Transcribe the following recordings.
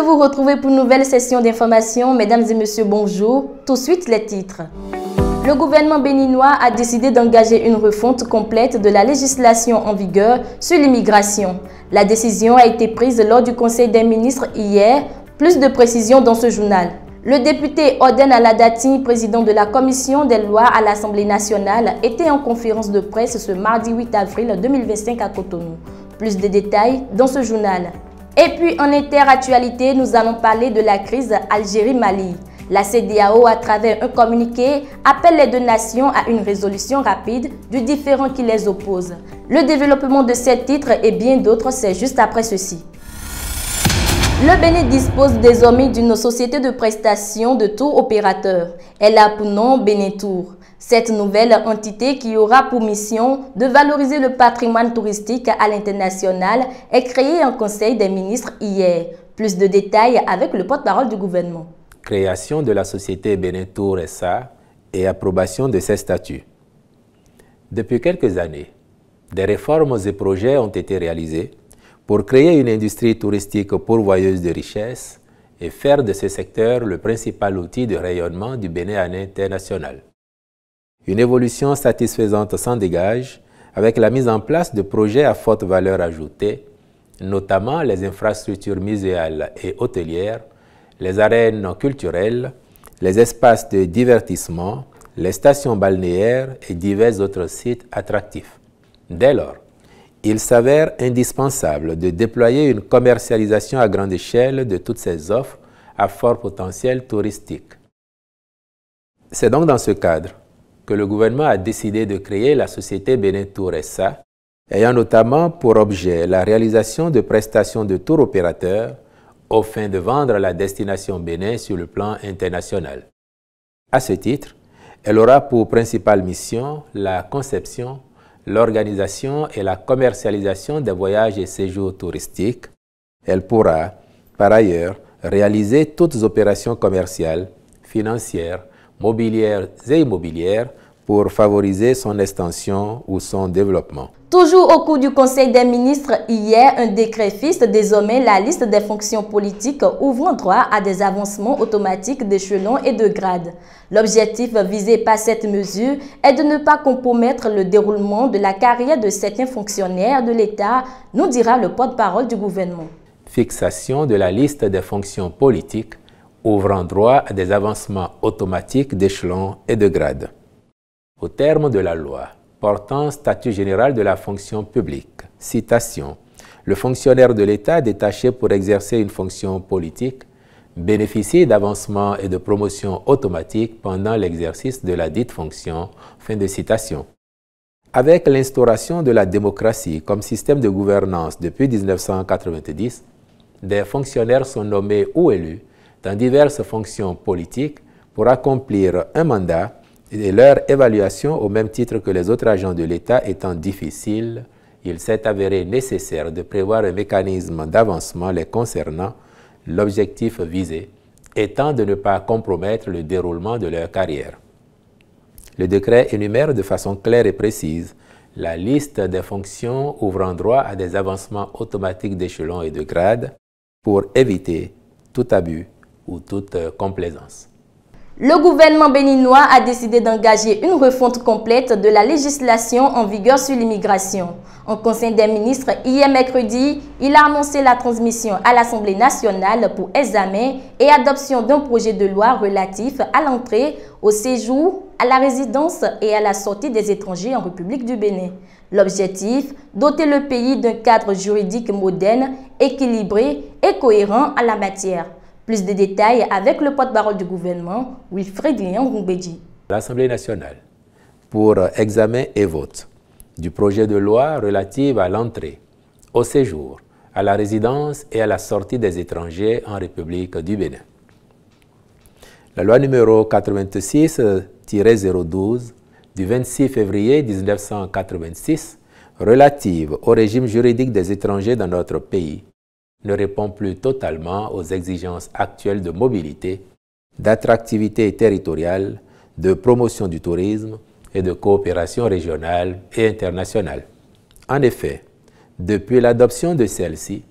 vous retrouver pour une nouvelle session d'information. Mesdames et messieurs, bonjour. Tout de suite, les titres. Le gouvernement béninois a décidé d'engager une refonte complète de la législation en vigueur sur l'immigration. La décision a été prise lors du Conseil des ministres hier. Plus de précisions dans ce journal. Le député Oden Aladati, président de la commission des lois à l'Assemblée nationale, était en conférence de presse ce mardi 8 avril 2025 à Cotonou. Plus de détails dans ce journal. Et puis en interactualité, nous allons parler de la crise Algérie-Mali. La CEDEAO, à travers un communiqué, appelle les deux nations à une résolution rapide du différend qui les oppose. Le développement de ces titres et bien d'autres, c'est juste après ceci. Le Bénin dispose désormais d'une société de prestation de tour opérateur. Elle a pour nom Bénitour. Cette nouvelle entité qui aura pour mission de valoriser le patrimoine touristique à l'international est créée en Conseil des ministres hier. Plus de détails avec le porte-parole du gouvernement. Création de la société Bénitour SA et approbation de ses statuts. Depuis quelques années, des réformes et projets ont été réalisés pour créer une industrie touristique pourvoyeuse de richesses et faire de ce secteur le principal outil de rayonnement du Bénin à l'international. Une évolution satisfaisante s'en dégage avec la mise en place de projets à forte valeur ajoutée, notamment les infrastructures muséales et hôtelières, les arènes culturelles, les espaces de divertissement, les stations balnéaires et divers autres sites attractifs. Dès lors, il s'avère indispensable de déployer une commercialisation à grande échelle de toutes ces offres à fort potentiel touristique. C'est donc dans ce cadre que le gouvernement a décidé de créer la société Bénitour SA, ayant notamment pour objet la réalisation de prestations de tour opérateurs aux fins de vendre la destination Bénin sur le plan international. À ce titre, elle aura pour principale mission la conception, l'organisation et la commercialisation des voyages et séjours touristiques. Elle pourra, par ailleurs, réaliser toutes opérations commerciales, financières, mobilières et immobilières pour favoriser son extension ou son développement. Toujours au cours du Conseil des ministres, hier, un décret fixe désormais la liste des fonctions politiques ouvrant droit à des avancements automatiques d'échelons et de grades. L'objectif visé par cette mesure est de ne pas compromettre le déroulement de la carrière de certains fonctionnaires de l'État, nous dira le porte-parole du gouvernement. Fixation de la liste des fonctions politiques ouvrant droit à des avancements automatiques d'échelons et de grades. Au terme de la loi portant statut général de la fonction publique, citation, le fonctionnaire de l'État détaché pour exercer une fonction politique bénéficie d'avancements et de promotions automatiques pendant l'exercice de la dite fonction. Fin de citation. Avec l'instauration de la démocratie comme système de gouvernance depuis 1990, des fonctionnaires sont nommés ou élus dans diverses fonctions politiques pour accomplir un mandat et leur évaluation au même titre que les autres agents de l'État étant difficile, il s'est avéré nécessaire de prévoir un mécanisme d'avancement les concernant, l'objectif visé étant de ne pas compromettre le déroulement de leur carrière. Le décret énumère de façon claire et précise la liste des fonctions ouvrant droit à des avancements automatiques d'échelons et de grades pour éviter tout abus ou toute complaisance. Le gouvernement béninois a décidé d'engager une refonte complète de la législation en vigueur sur l'immigration. En Conseil des ministres, hier mercredi, il a annoncé la transmission à l'Assemblée nationale pour examen et adoption d'un projet de loi relatif à l'entrée, au séjour, à la résidence et à la sortie des étrangers en République du Bénin. L'objectif, doter le pays d'un cadre juridique moderne, équilibré et cohérent en la matière. Plus de détails avec le porte-parole du gouvernement, Wilfred Lian-Rumbedji. L'Assemblée nationale, pour examen et vote du projet de loi relatif à l'entrée, au séjour, à la résidence et à la sortie des étrangers en République du Bénin. La loi numéro 86-012 du 26 février 1986 relative au régime juridique des étrangers dans notre pays ne répond plus totalement aux exigences actuelles de mobilité, d'attractivité territoriale, de promotion du tourisme et de coopération régionale et internationale. En effet, depuis l'adoption de celle-ci,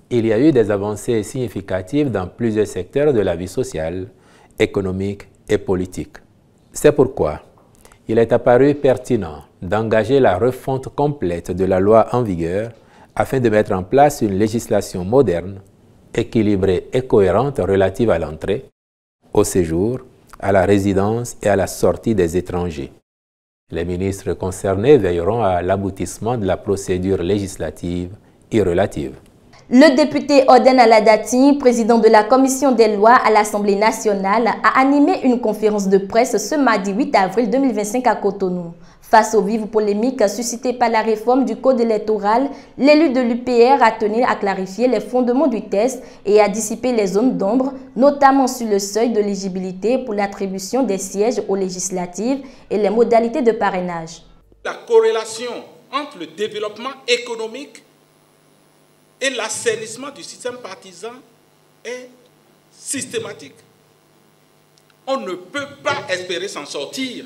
il y a eu des avancées significatives dans plusieurs secteurs de la vie sociale, économique et politique. C'est pourquoi il est apparu pertinent d'engager la refonte complète de la loi en vigueur afin de mettre en place une législation moderne, équilibrée et cohérente relative à l'entrée, au séjour, à la résidence et à la sortie des étrangers. Les ministres concernés veilleront à l'aboutissement de la procédure législative et relative. Le député Oden Aladati, président de la commission des lois à l'Assemblée nationale, a animé une conférence de presse ce mardi 8 avril 2025 à Cotonou. Face aux vives polémiques suscitées par la réforme du code électoral, l'élu de l'UPR a tenu à clarifier les fondements du test et à dissiper les zones d'ombre, notamment sur le seuil de l'éligibilité pour l'attribution des sièges aux législatives et les modalités de parrainage. La corrélation entre le développement économique et l'assainissement du système partisan est systématique. On ne peut pas espérer s'en sortir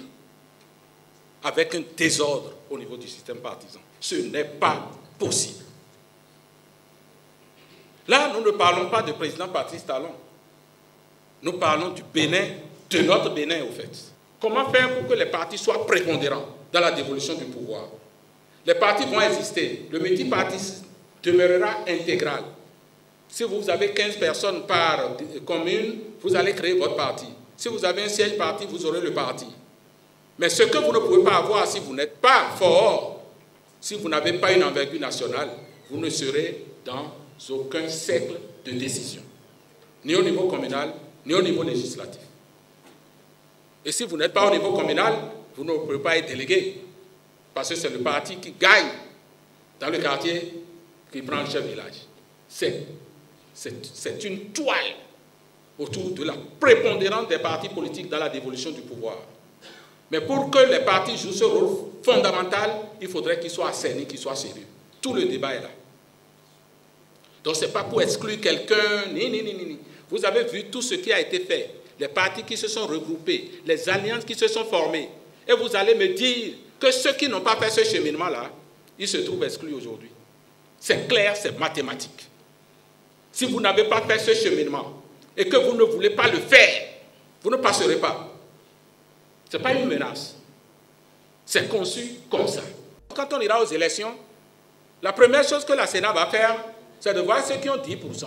avec un désordre au niveau du système partisan. Ce n'est pas possible. Là, nous ne parlons pas du président Patrice Talon. Nous parlons du Bénin, de notre Bénin au fait. Comment faire pour que les partis soient prépondérants dans la dévolution du pouvoir? Les partis vont exister. Le multipartisme demeurera intégral. Si vous avez 15 personnes par commune, vous allez créer votre parti. Si vous avez un siège parti, vous aurez le parti. Mais ce que vous ne pouvez pas avoir si vous n'êtes pas fort, si vous n'avez pas une envergure nationale, vous ne serez dans aucun cercle de décision, ni au niveau communal, ni au niveau législatif. Et si vous n'êtes pas au niveau communal, vous ne pouvez pas être délégué, parce que c'est le parti qui gagne dans le quartier qui prend le chef de village. C'est une toile autour de la prépondérance des partis politiques dans la dévolution du pouvoir. Mais pour que les partis jouent ce rôle fondamental, il faudrait qu'ils soient assainis, qu'ils soient sérieux. Tout le débat est là. Donc ce n'est pas pour exclure quelqu'un, ni. Vous avez vu tout ce qui a été fait, les partis qui se sont regroupés, les alliances qui se sont formées. Et vous allez me dire que ceux qui n'ont pas fait ce cheminement-là, ils se trouvent exclus aujourd'hui. C'est clair, c'est mathématique. Si vous n'avez pas fait ce cheminement et que vous ne voulez pas le faire, vous ne passerez pas. Ce n'est pas une menace. C'est conçu comme ça. Quand on ira aux élections, la première chose que la Sénat va faire, c'est de voir ceux qui ont 10%.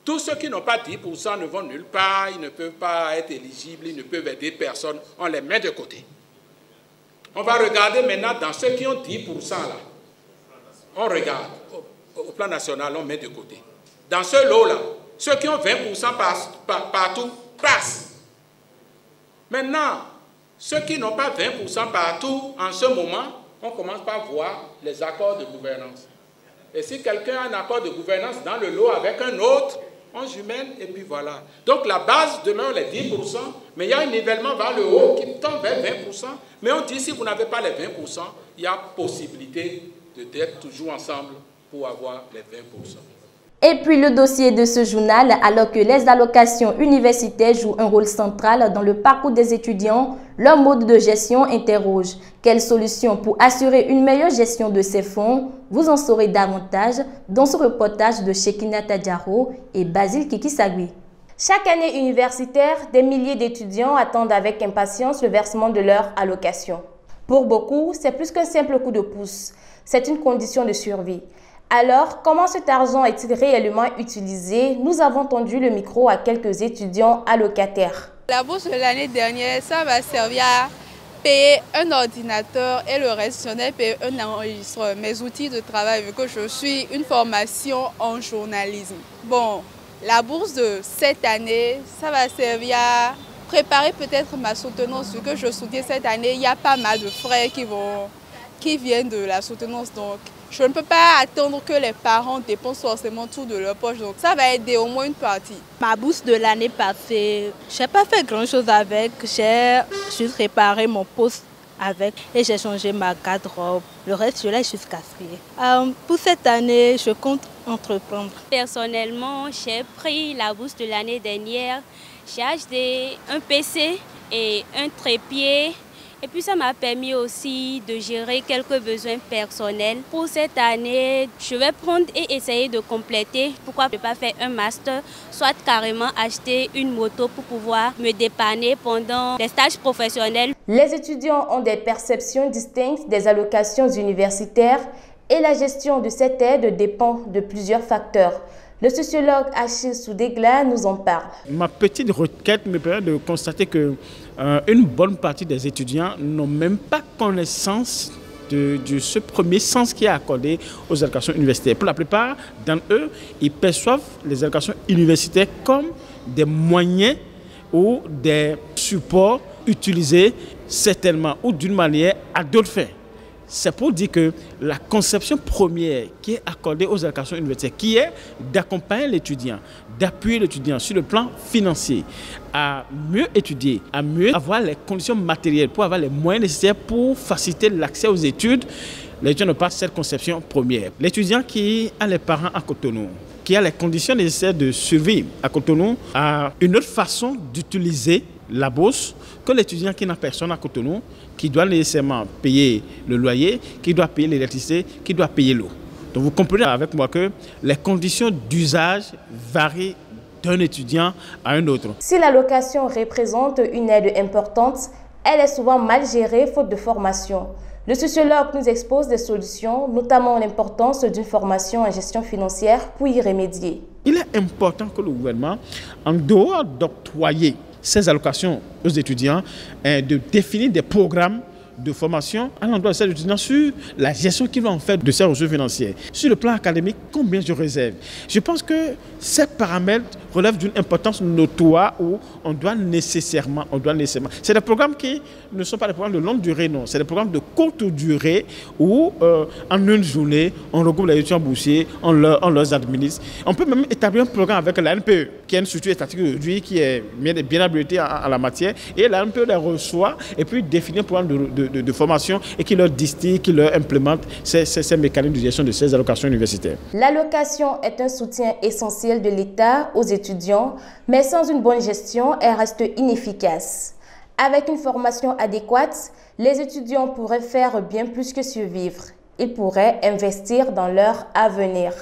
Tous ceux qui n'ont pas 10% ne vont nulle part, ils ne peuvent pas être éligibles, ils ne peuvent aider personne, on les met de côté. On va regarder maintenant dans ceux qui ont 10% là. On regarde, au plan national, on met de côté. Dans ce lot-là, ceux qui ont 20% partout passent. Maintenant, ceux qui n'ont pas 20% partout, en ce moment, on commence par voir les accords de gouvernance. Et si quelqu'un a un accord de gouvernance dans le lot avec un autre, on jumelle et puis voilà. Donc la base demeure les 10%, mais il y a un nivellement vers le haut qui tend vers 20%. Mais on dit si vous n'avez pas les 20%, il y a possibilité d'être toujours ensemble pour avoir les 20%. Et puis le dossier de ce journal, alors que les allocations universitaires jouent un rôle central dans le parcours des étudiants, leur mode de gestion interroge. Quelles solutions pour assurer une meilleure gestion de ces fonds? Vous en saurez davantage dans ce reportage de Shekina Tadjaro et Basile Kikisagui. Chaque année universitaire, des milliers d'étudiants attendent avec impatience le versement de leur allocation. Pour beaucoup, c'est plus qu'un simple coup de pouce. C'est une condition de survie. Alors, comment cet argent est-il réellement utilisé? Nous avons tendu le micro à quelques étudiants allocataires. La bourse de l'année dernière, ça va servir à payer un ordinateur et le reste, j'en ai payé un enregistreur, mes outils de travail, vu que je suis une formation en journalisme. Bon, la bourse de cette année, ça va servir à préparer peut-être ma soutenance, vu que je soutiens cette année. Il y a pas mal de frais qui viennent de la soutenance, donc je ne peux pas attendre que les parents dépensent forcément tout de leur poche, donc ça va aider au moins une partie. Ma bourse de l'année passée, je n'ai pas fait grand-chose avec, j'ai juste réparé mon poste avec et j'ai changé ma garde-robe. Le reste, je l'ai juste cassé. Pour cette année, je compte entreprendre. Personnellement, j'ai pris la bourse de l'année dernière. J'ai acheté un PC et un trépied Et puis ça m'a permis aussi de gérer quelques besoins personnels. Pour cette année, je vais prendre et essayer de compléter. Pourquoi ne pas faire un master, soit carrément acheter une moto pour pouvoir me dépanner pendant les stages professionnels. Les étudiants ont des perceptions distinctes des allocations universitaires et la gestion de cette aide dépend de plusieurs facteurs. Le sociologue Achille Soudegla nous en parle. Ma petite requête me permet de constater que une bonne partie des étudiants n'ont même pas connaissance de ce premier sens qui est accordé aux allocations universitaires. Pour la plupart d'entre eux, ils perçoivent les allocations universitaires comme des moyens ou des supports utilisés certainement ou d'une manière à d'autres fins. C'est pour dire que la conception première qui est accordée aux allocations universitaires, qui est d'accompagner l'étudiant, d'appuyer l'étudiant sur le plan financier, à mieux étudier, à mieux avoir les conditions matérielles, pour avoir les moyens nécessaires pour faciliter l'accès aux études, l'étudiant n'a pas cette conception première. L'étudiant qui a les parents à Cotonou, qui a les conditions nécessaires de survivre à Cotonou, a une autre façon d'utiliser la bourse que l'étudiant qui n'a personne à Cotonou, qui doit nécessairement payer le loyer, qui doit payer l'électricité, qui doit payer l'eau. Donc vous comprenez avec moi que les conditions d'usage varient d'un étudiant à un autre. Si l'allocation représente une aide importante, elle est souvent mal gérée faute de formation. Le sociologue nous expose des solutions, notamment l'importance d'une formation en gestion financière pour y remédier. Il est important que le gouvernement, en dehors d'octroyer ces allocations aux étudiants, de définir des programmes de formation à l'endroit de ces étudiants sur la gestion qu'ils vont en faire de ces ressources financières. Sur le plan académique, combien je réserve? Je pense que ces paramètres relèvent d'une importance notoire où on doit nécessairement. C'est des programmes qui ne sont pas des programmes de longue durée, non. C'est des programmes de courte durée où, en une journée, on regroupe les étudiants boursiers, on leur administre. On peut même établir un programme avec la NPE, qui est une structure étatique aujourd'hui, qui est bien habilitée en la matière, et la NPE les reçoit et puis définit un programme de formation et qui leur distille, qui leur implémente ces mécanismes de gestion de ces allocations universitaires. L'allocation est un soutien essentiel de l'État aux étudiants, mais sans une bonne gestion, elle reste inefficace. Avec une formation adéquate, les étudiants pourraient faire bien plus que survivre. Ils pourraient investir dans leur avenir.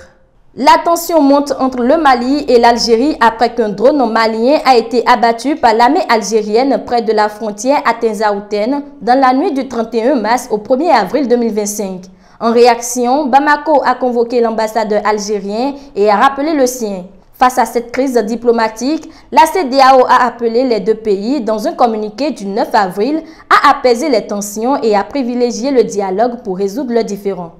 La tension monte entre le Mali et l'Algérie après qu'un drone malien a été abattu par l'armée algérienne près de la frontière à Tinzaouten dans la nuit du 31 mars au 1er avril 2025. En réaction, Bamako a convoqué l'ambassadeur algérien et a rappelé le sien. Face à cette crise diplomatique, la CEDEAO a appelé les deux pays, dans un communiqué du 9 avril, à apaiser les tensions et à privilégier le dialogue pour résoudre leurs différends.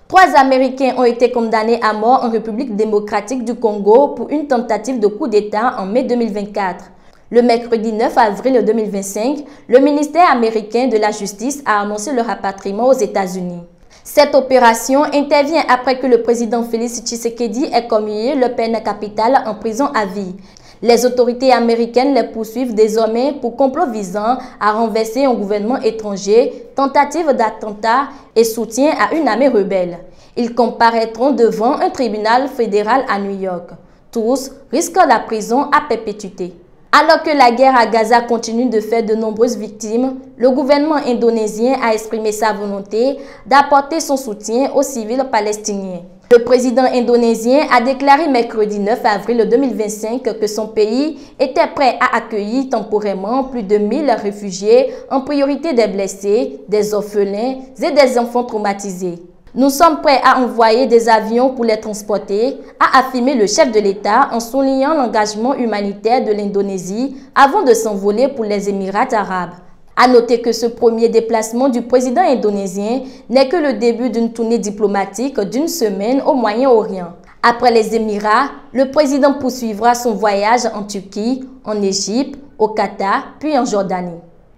3 Américains ont été condamnés à mort en République démocratique du Congo pour une tentative de coup d'État en mai 2024. Le mercredi 9 avril 2025, le ministère américain de la Justice a annoncé leur rapatriement aux États-Unis. Cette opération intervient après que le président Félix Tshisekedi ait commué leur peine capitale en prison à vie. Les autorités américaines les poursuivent désormais pour complot visant à renverser un gouvernement étranger, tentative d'attentat et soutien à une armée rebelle. Ils comparaîtront devant un tribunal fédéral à New York. Tous risquent la prison à perpétuité. Alors que la guerre à Gaza continue de faire de nombreuses victimes, le gouvernement indonésien a exprimé sa volonté d'apporter son soutien aux civils palestiniens. Le président indonésien a déclaré mercredi 9 avril 2025 que son pays était prêt à accueillir temporairement plus de 1000 réfugiés, en priorité des blessés, des orphelins et des enfants traumatisés. Nous sommes prêts à envoyer des avions pour les transporter, a affirmé le chef de l'État en soulignant l'engagement humanitaire de l'Indonésie avant de s'envoler pour les Émirats arabes. À noter que ce premier déplacement du président indonésien n'est que le début d'une tournée diplomatique d'une semaine au Moyen-Orient. Après les Émirats, le président poursuivra son voyage en Turquie, en Égypte, au Qatar, puis en Jordanie.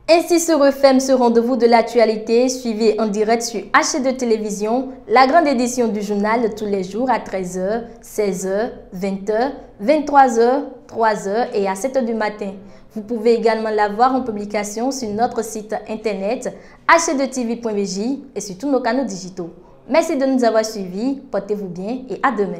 Ainsi se referme ce rendez-vous de l'actualité, suivi en direct sur HD Télévision, la grande édition du journal tous les jours à 13h, 16h, 20h, 23h, 3h et à 7h du matin. Vous pouvez également la voir en publication sur notre site internet hdtv.bj et sur tous nos canaux digitaux. Merci de nous avoir suivis, portez-vous bien et à demain.